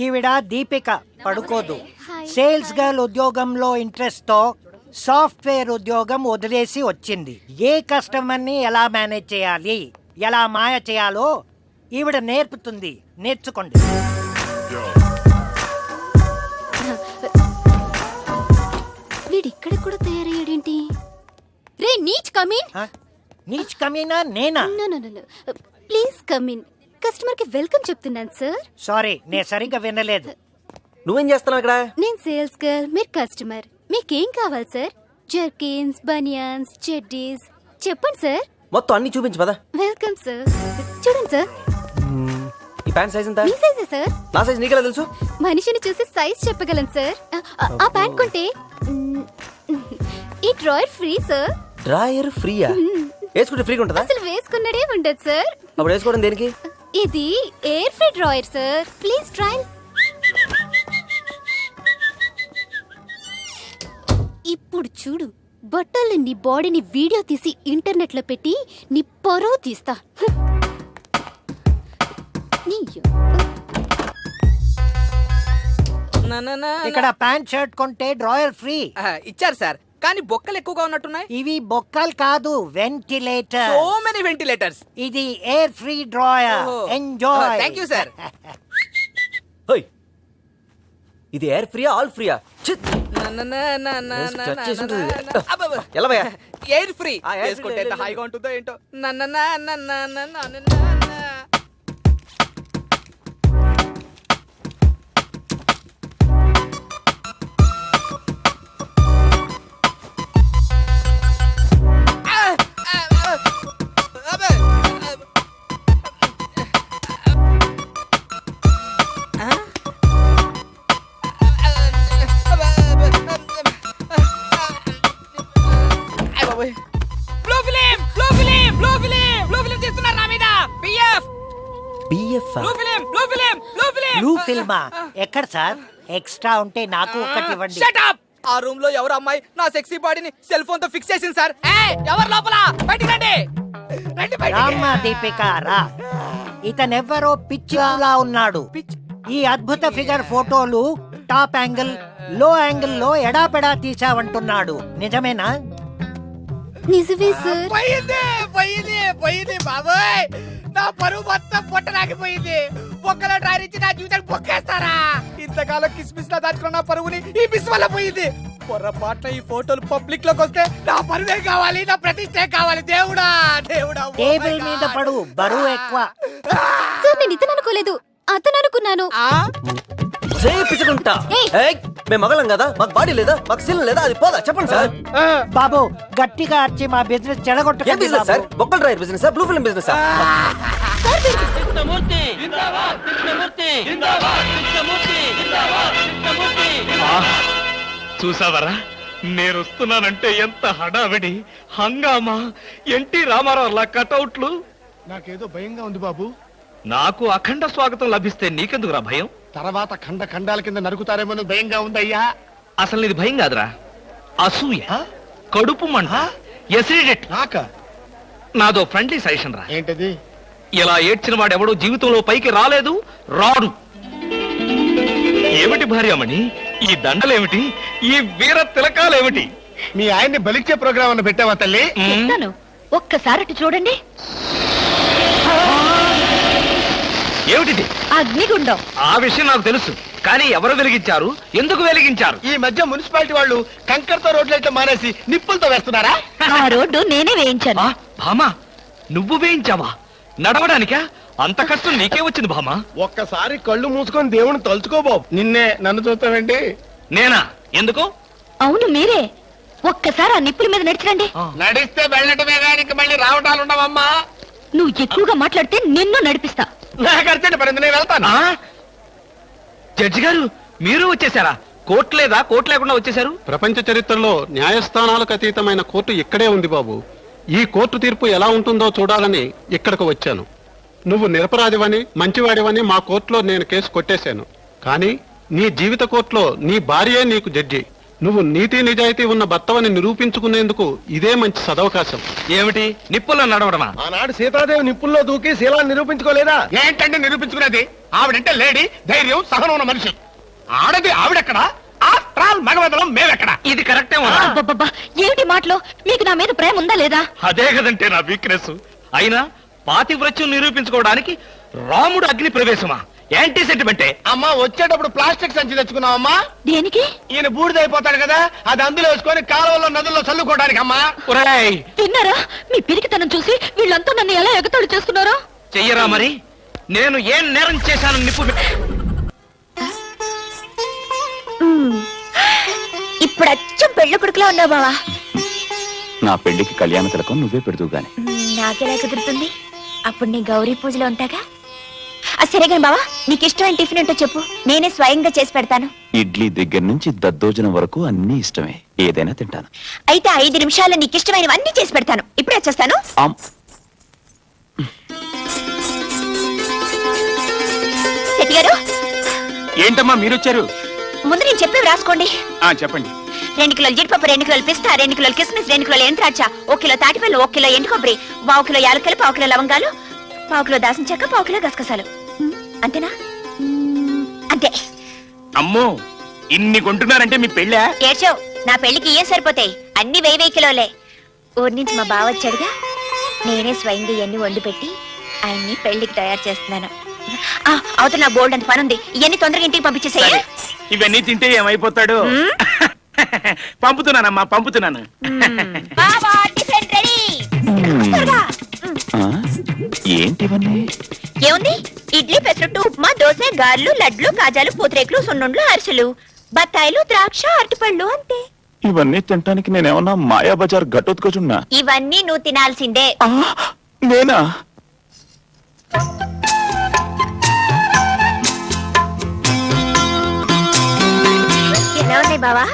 ఈవిడ Deepika పడుకోదు. Sales girl ఉద్యోగంలో interest తో సాఫ్ట్వేర్ ఉద్యోగం వదిలేసి వచ్చింది. ఏ కస్టమర్ ని ఎలా మేనేజ్ చేయాలి, ఎలా మాయ చేయాలో ఈవిడ నేర్పుతుంది. నేర్చుకోండి. వీడిక్కడ కూడా తయారయ్యాడేంటి? రే నీచ్ కమిన్. నీచ్ కమీనా? నేనా? Please come in. కస్టమర్ కి వెల్కమ్ చెప్తున్నాను సార్. సారీ, నేను సరిగ్గా వినలేదు. నువ్వేం చేస్తున్నావు ఇక్కడ? నేను సేల్స్ గర్ల్, మీరు కస్టమర్. మీకేం కావాలి సార్? జర్కిన్స్, బనియన్స్, చెడ్డీస్ చెప్పండి సార్. మొత్తం అన్ని చూపించు పదా. Welcome sir. చూడండి సార్. ఈ ప్యాంట్ సైజ్ ఎంత? మీ సైజే సార్. నా సైజ్ నీకెలా తెలుసు? మనిషిని చూసి సైజ్ చెప్పగలను సార్. ఆ ప్యాంట్ కొంటే ఈ డ్రాయర్ ఫ్రీ సార్. డ్రాయర్ ఫ్రీయా? వేసుకుంటే ఫ్రీగా ఉంటుందా? అసలు వేసుకున్నడే ఉండదు సార్. అప్పుడు వేసుకోవడం దేనికి? ఇది air free drawer sir. Please try. ఇప్పుడు చూడు, బట్టలు నీ బాడీని వీడియో తీసి ఇంటర్నెట్ లో పెట్టి నీ పరువు తీస్తా. ఇక్కడ ప్యాంట్ షర్ట్ కొంటే డ్రాయర్ ఫ్రీ ఇచ్చారు సార్, కానీ బొక్కలు ఎక్కువగా ఉన్నట్టున్నాయి. ఇవి బొక్కలు కాదు, వెంటిలేటర్. So many ventilators. ఇది air free drawer. Enjoy. Thank you sir. ఇది ఎయిర్ ఫ్రీయా ఆల్ ఫ్రీయా? ఎయిర్ ఫ్రీ వేసుకుంటే ఎంత హాయిగా ఉంటుందో ఏంటో. బ్లూ ఫిల్మా? ఎక్కడ సార్? ఎక్స్ట్రా ఉంటే నాకు ఒకటి ఇవ్వండి. ఆ రూమ్ లో ఎవరు అమ్మాయి నా సెక్సీ బాడీని సెల్ ఫోన్ తో ఫిక్స్ చేసింది సార్. ఎవరు లోపల? బయటికి రండి. రామ్మా దీపిక రా. ఇతనెవ్వరో పిచ్చిలా ఉన్నాడు. ఈ అద్భుత ఫిగర్ ఫోటోలు టాప్ యాంగిల్, లో యాంగిల్ లో ఎడాపెడా తీసావంటున్నాడు. నిజమేనా? నిజమే సార్. పోయింది బాబోయ్. నా పరువు మొత్తం పొట్టరాగిపోయింది. బొక్కలో డ్రైర్ ఇచ్చి నా జీవితానికి బొక్కేస్తారా? ఇంతకాలం కిస్మిస్ లా దాచుకున్న నా పరువుని ఈ మిస్ వల్ల పోయింది. పొరపాటున ఈ ఫోటోలు పబ్లిక్ లోకి వస్తే నా పరువే కావాలి, నా ప్రతిష్టే కావాలి. దేవుడా దేవుడా. టేబుల్ మీద పడు, బరువు ఎక్కువ. సార్ నేను ఇతను అనుకోలేదు, అతను అనుకున్నాను. మేము మగలం కదా, మాకు బాడీ లేదా, మాకు సిల్ లేదా, అది పోదా? చెప్పండి సార్. బాబు గట్టిగా అర్చి మా బిజినెస్ చెడగొట్టండి సార్. బొక్కల driver business, blue film business. చూసావరా, నేను వస్తున్నానంటే ఎంత హడావిడి, హంగామా, ఎన్టీ రామారావు లా కటౌట్లు. నాకేదో భయంగా ఉంది బాబు. నాకు అఖండ స్వాగతం లభిస్తే నీకెందుకురా భయం? తర్వాత ఖండ ఖండాల కింద నరుకుతారేమో భయంగా ఉందయ్యా. అసలు ఇది భయం కాదురా, అసూయ, కడుపు మంట, ఎసిడిటీ. నాదో ఫ్రెండ్లీ సజెషన్ రా. ఏంటది? ఇలా ఏడ్చిన వాడెవడో జీవితంలో పైకి రాలేదు, రాడు. ఏమిటి భార్యమణి ఈ దండలేమిటి, ఈ వీర తిలకాలేమిటి? మీ ఆయన్ని బలిచ్చే ప్రోగ్రామ్ అన్న పెట్టావా తల్లి? ఒక్కసారి చూడండి. ఏమిటిది? అగ్నిగుండం. ఆ విషయం నాకు తెలుసు, కానీ ఎవరు వెలిగించారు, ఎందుకు వెలిగించారు? ఈ మధ్య మున్సిపాలిటీ వాళ్ళు కంకర్తో రోడ్లైతే మానేసి నిప్పులతో వేస్తున్నారా? ఆ రోడ్డు నేనే వేయించాను. భామా, నువ్వు వేయించావా? నడవడానికా? అంత కష్టం నీకే వచ్చింది భామా? ఒక్కసారి కళ్ళు మూసుకొని దేవుని తలుచుకో బాబు. నిన్నే నన్ను చూస్తావేంటి? నేనా? ఎందుకు? అవును మీరే. ఒక్కసారి ఆ నిప్పుల మీద నడిచిరండి. నడిస్తే వెళ్ళటమే కానీ మళ్ళీ రావటాలు ఉండవమ్మా. నువ్వు ఎక్కువగా మాట్లాడితే నిన్ను నడిపిస్తా. నాకు అర్జెంట్ పడింది, నేను వెళ్తాను. జడ్జి గారు, మీరు వచ్చేసారా? కోర్టు లేదా? కోర్టు లేకుండా వచ్చేసారు? ప్రపంచ చరిత్రలో న్యాయస్థానాలకు అతీతమైన కోర్టు ఇక్కడే ఉంది బాబు. ఈ కోర్టు తీర్పు ఎలా ఉంటుందో చూడాలని ఇక్కడికి వచ్చాను. నువ్వు నిరపరాధివని, మంచివాడివని మా కోర్టులో నేను కేసు కొట్టేశాను. కానీ నీ జీవిత కోర్టులో నీ భార్యే నీకు జడ్జి. నువ్వు నీతి నిజాయితీ ఉన్న భర్తవని నిరూపించుకునేందుకు ఇదే మంచి సదవకాశం. ఏమిటి నిప్పుల్లో నడవడమా? ఆనాడు సీతాదేవి నిప్పుల్లో దూకి శీలాన్ని నిరూపించుకోలేదా? ఏంటంటే నిరూపించుకునేది? ఆవిడంటే లేడీ, ధైర్యం, సహనం ఉన్న మనిషి. ఆడది ఆవిడెక్కడ, ఆఫ్టర్ ఆల్ మగవదలం మేమెక్కడ? ఇది కరెక్టే ఉన్నా అబ్బబ్బబ్బా, ఏమిటి మాటలో? మీకు నా మీద ప్రేమ ఉందా లేదా? అదే కదంటే నా వీక్నెస్. అయినా పాతివ్రత్యం నిరూపించుకోవడానికి రాముడు అగ్ని ప్రవేశమా? యాంటీ సెంటిమెంటే. అమ్మా వచ్చేటప్పుడు ప్లాస్టిక్ సంచి తెచ్చుకున్నావమ్మా. దేనికి? ఈయన బూడిదైపోతాడు కదా, అది అందులో వేసుకొని కాలువల్లో నదుల్లో చల్లుకోవడానికి అమ్మా. ఒరేయ్, విన్నారా? మీ పిరికితనం చూసి వీళ్ళంతా నన్ను ఎలా ఎగతాళి చేస్తున్నారో. చెయ్యరా మరి. నేను ఏం నేరం చేశాను నిప్పు ఇప్పుడు అచ్చం పెళ్లి కొడుకులా ఉన్నావు బావా. నా పెళ్లికి కళ్యాణ తిలకం నువ్వే పెడుతూ గాని. నాకెలా కుదురుతుంది? అప్పుడు నీ గౌరీ పూజలో ఉంటాగా. సరే కానీ బావా, నీకు ఇష్టమైన టిఫిన్ ఏంటో చెప్పు, నేనే స్వయంగా చేసి పెడతాను. ఇడ్లీ దగ్గర నుంచి దద్దోజనం వరకు అన్ని ఇష్టమే, ఏదైనా తింటాను. అయితే 5 నిమిషాల్లో నీకు ఇష్టమైనవన్నీ చేసి పెడతాను. ఇప్పుడే వచ్చేస్తాను. శెట్టి గారు, ఏంటమ్మా మీరొచ్చారు? ముందు నేను చెప్పేవి రాసుకోండి. చెప్పండి. 2 కిలోలు జీడిపప్పు, 2 కిలోలు పిస్తా, 2 కిలోలు కిస్మిస్, 2 కిలోలు ఎంత్రాక్ష, 1 కిలో తాటిపల్లి, 1 కిలో ఎండు కొబ్బరి, 1 కిలో యాలక్కలు, 1 కిలో లవంగాలు, 1 కిలో దాసిన చెక్క, 1 కిలో గసగసాలు. అంతేనా? అంతే. అమ్మో, ఇన్ని కొంటున్నారంటే మీ పెళ్ళా? ఏడ్చావు, నా పెళ్లికి ఏం సరిపోతాయి, అన్ని 1000 కిలోలే. ఊరి నుంచి మా బావ వచ్చాడుగా, నేనే స్వయంగా ఇవన్నీ వండి పెట్టి ఆయన్ని పెళ్లికి తయారు చేస్తున్నాను. అవతల నా బోల్డ్ అంత పని ఉంది, ఇవన్నీ తొందరగా ఇంటికి పంపించేసేయ్. ఇవన్నీ తింటే ఏమైపోతాడు? పంపుతున్నానమ్మా, పంపుతున్నాను. బావా, టిఫిన్ రెడీ. త్వరగా. ఏంటివన్నీ? ఏముంది? ఇడ్లీ, పెసరట్టు, ఉప్మా, దోశ, గారెలు, లడ్లు, కాజాలు, పూతరేకులు, సున్నుండ్లు, అరిసెలు, బత్తాయిలు, ద్రాక్ష, అరటిపళ్ళు, అంతే. ఇవన్నీ తినటానికి నేనేమన్నా మాయా బజార్ గట్టొత్తుకొచున్నా? ఇవన్నీ నువ్వు తినాల్సిందే. నేనా? ఎలా ఉన్నాయి బావా?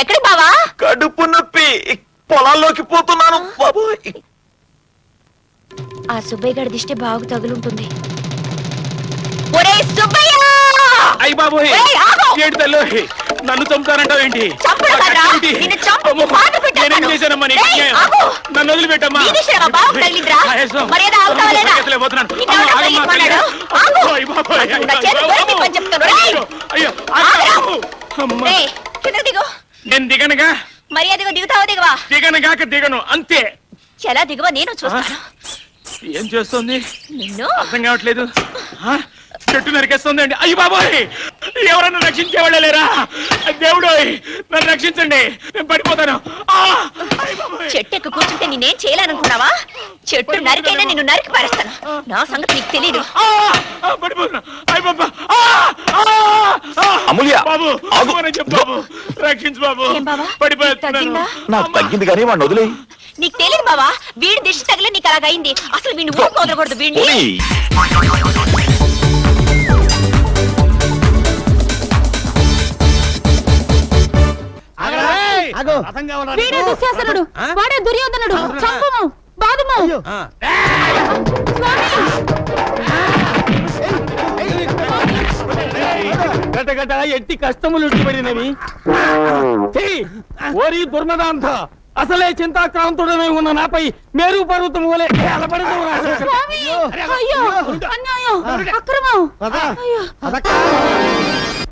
ఎక్కడ బావా? కడుపు నొప్పి, పొలాల్లోకి పోతున్నాను బాబోయ్. ఆ సుబ్బయ్య గడి దిష్టి బాగు తగులుంటుంది. ఒరే సుబ్బయ్య! అయ్య బాబోయ్, ఏయ్, ఆగు! ఏడు తల్లు, నన్ను చంపుతానంటావు ఏంటి? చంపడం కాదురా, నిన్ను చంపి పాతి పెట్టేస్తాను. నేనేం చేశానమ్మా నీకు? ఏయ్, ఆగు! నన్ను వదిలిపెట్టమ్మా. నీ దిష్టి మా బావకు తగిలిందిరా. మర్యాద ఆగుతావా లేదా? చేతులే పోతున్నాను. నిన్నెవరో ఆగమ్మా, తగిలించమన్నాడు. తల్లి. ఆగు! అయ్య బాబోయ్, నా చేతులు కొరికి పని చెప్తాను. రేయ్! అయ్యో, ఆగురా! అమ్మా. రేయ్, కిందకు దిగు. నేను దిగనుగా, మర్యాదగా దిగుతావా దిగవా? దిగనుగాక దిగను, అంతే. ఎలా దిగవా నేను చూస్తాను. ఏం చేస్తుంది? నిన్ను అర్థం కావట్లేదు. చెట్టు నరికేస్తుంది అండి. అయ్యి బాబోయ్, ఎవరన్నా రక్షించేవాళ్ళ లేరా? దేవుడు నన్ను రక్షించండి, నేను పడిపోతాను. చెట్టు ఎక్కి కూర్చుంటే నేనేం చేయాలనుకున్నావా? చెట్టు నరికైనా నిన్ను నరికి పారేస్తాను. నా సంగతి నీకు తెలీదు. పడిపోతున్నా. అయ్య బాబా, అమూల్య, బాబు ఆగు. చెప్పు బాబు, రక్షించు బాబు. ఏం బావా? పడిపోతున్నాను. తగ్గిందా? నాకు తగ్గింది కానీ వాడిని వదిలే. నీకు తెలియదు బావా, వీడి దిష్టి తగిలి నీకు అలాగైంది. అసలు వీడిని ఊరికి వదలకూడదు. వీడిని వీడే దుశ్శాసనుడు, వాడే దుర్యోధనుడు. చంపుము, బాదుము. ఎట్టి కష్టములు పడినవి. ఓరి దుర్మదాంత, అసలే చింతాక్రాంతుడమై ఉన్న నాపై మేరు పర్వతం వలె అలపడదు. అయ్యో, అన్యాయం, అక్రమం.